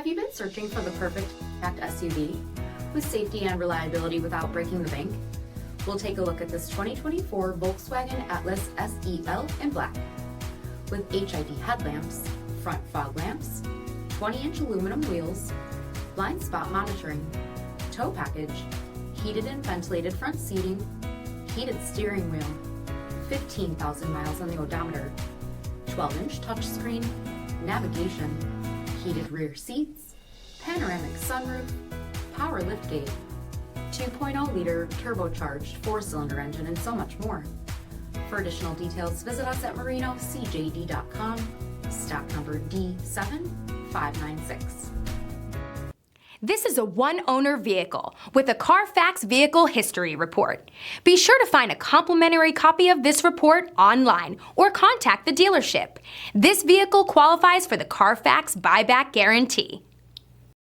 you been searching for the perfect compact SUV with safety and reliability without breaking the bank? We'll take a look at this 2024 Volkswagen Atlas SEL in black. With HID headlamps, front fog lamps, 20-inch aluminum wheels, blind spot monitoring, tow package, heated and ventilated front seating, heated steering wheel, 15,000 miles on the odometer, 12-inch touchscreen, navigation, heated rear seats, panoramic sunroof, power liftgate, 2.0-liter turbocharged 4-cylinder engine, and so much more. For additional details, visit us at marinocjd.com, stock number D7596. This is a one-owner vehicle with a CARFAX vehicle history report. Be sure to find a complimentary copy of this report online or contact the dealership. This vehicle qualifies for the CARFAX buyback guarantee.